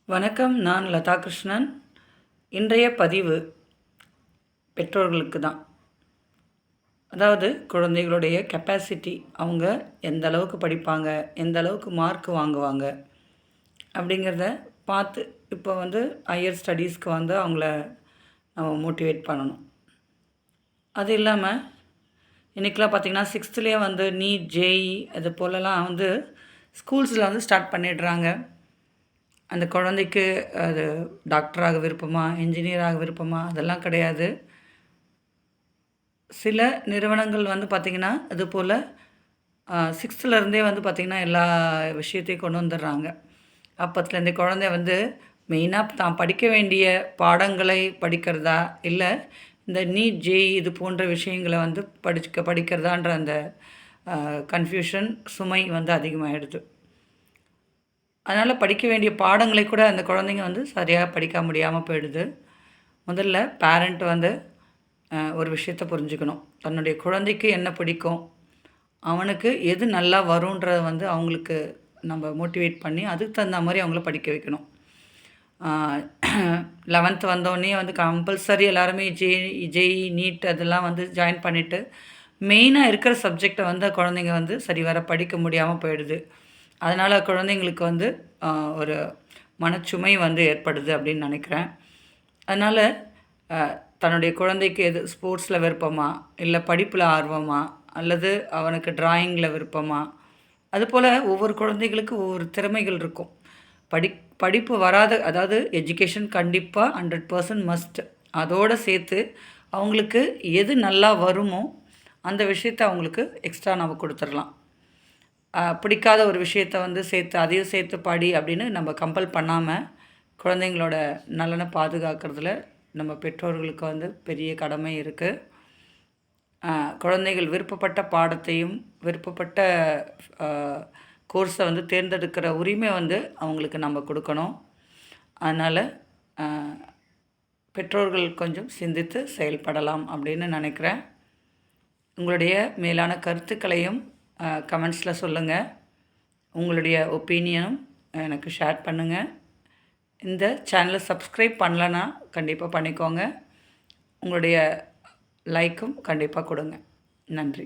வணக்கம். நான் லதா கிருஷ்ணன். இன்றைய பதிவு பெற்றோர்களுக்கு தான். அதாவது குழந்தைகளுடைய கெப்பாசிட்டி, அவங்க எந்த அளவுக்கு படிப்பாங்க, எந்த அளவுக்கு மார்க் வாங்குவாங்க அப்படிங்கிறத பார்த்து இப்போ ஹையர் ஸ்டடீஸ்க்கு அவங்கள நம்ம மோட்டிவேட் பண்ணணும். அது இல்லாமல் இன்றைக்கெலாம் பார்த்திங்கன்னா 6th நீட், ஜேஇ அது போலலாம் ஸ்கூல்ஸில் ஸ்டார்ட் பண்ணிடுறாங்க. அந்த குழந்தைக்கு அது டாக்டராக விருப்பமா, இன்ஜினியராக விருப்பமா அதெல்லாம் கிடையாது. சில நிறுவனங்கள் பார்த்திங்கன்னா அதுபோல் 6th பார்த்திங்கன்னா எல்லா விஷயத்தையும் கொண்டு வந்துடுறாங்க. அப்போத்துலேருந்தே குழந்தை மெயினாக தான் படிக்க வேண்டிய பாடங்களை படிக்கிறதா, இல்லை இந்த நீட், ஜேஇ இது போன்ற விஷயங்களை படிக்கிறதான்ற அந்த கன்ஃபியூஷன் சுமை அதிகமாகிடுது. அதனால் படிக்க வேண்டிய பாடங்களை கூட அந்த குழந்தைங்க சரியாக படிக்க முடியாமல் போயிடுது. முதல்ல பேரண்ட் ஒரு விஷயத்தை புரிஞ்சுக்கணும். தன்னுடைய குழந்தைக்கு என்ன பிடிக்கும், அவனுக்கு எது நல்லா வரும்ன்றத அவங்களுக்கு நம்ம மோட்டிவேட் பண்ணி அதுக்கு தகுந்த மாதிரி அவங்கள படிக்க வைக்கணும். 11th வந்தோடனே கம்பல்சரி எல்லாருமே ஜேஇ, நீட் அதெல்லாம் ஜாயின் பண்ணிவிட்டு மெயினாக இருக்கிற சப்ஜெக்டை குழந்தைங்க சரிவர படிக்க முடியாமல் போயிடுது. அதனால் குழந்தைங்களுக்கு ஒரு மனச்சுமை ஏற்படுது அப்படின்னு நினைக்கிறேன். அதனால் தன்னுடைய குழந்தைக்கு எது ஸ்போர்ட்ஸில் விருப்பமா, இல்லை படிப்பில் ஆர்வமா, அல்லது அவனுக்கு ட்ராயிங்கில் விருப்பமா, அதுபோல் ஒவ்வொரு குழந்தைகளுக்கு ஒவ்வொரு திறமைகள் இருக்கும். படிப்பு வராத, அதாவது எஜுகேஷன் கண்டிப்பாக 100% மஸ்ட். அதோடு சேர்த்து அவங்களுக்கு எது நல்லா வருமோ அந்த விஷயத்தை அவங்களுக்கு எக்ஸ்ட்ரா நம்ம கொடுத்துடலாம். பிடிக்காத ஒரு விஷயத்தை சேர்த்து அதையும் சேர்த்து படி அப்படின்னு நம்ம கம்பல் பண்ணாமல் குழந்தைங்களோட நலனை பாதுகாக்கிறதுல நம்ம பெற்றோர்களுக்கு பெரிய கடமை இருக்குது. குழந்தைகள் விருப்பப்பட்ட பாடத்தையும் விருப்பப்பட்ட கோர்ஸை தேர்ந்தெடுக்கிற உரிமை அவங்களுக்கு நம்ம கொடுக்கணும். அதனால் பெற்றோர்கள் கொஞ்சம் சிந்தித்து செயல்படலாம் அப்படின்னு நினைக்கிறேன். உங்களுடைய மேலான கருத்துக்களையும் கமெண்ட்ஸில் சொல்லுங்கள். உங்களுடைய ஒப்பீனியனும் எனக்கு ஷேர் பண்ணுங்கள். இந்த சேனலை சப்ஸ்கிரைப் பண்ணலன்னா கண்டிப்பாக பண்ணிக்கோங்க. உங்களுடைய லைக்கும் கண்டிப்பாக கொடுங்க. நன்றி.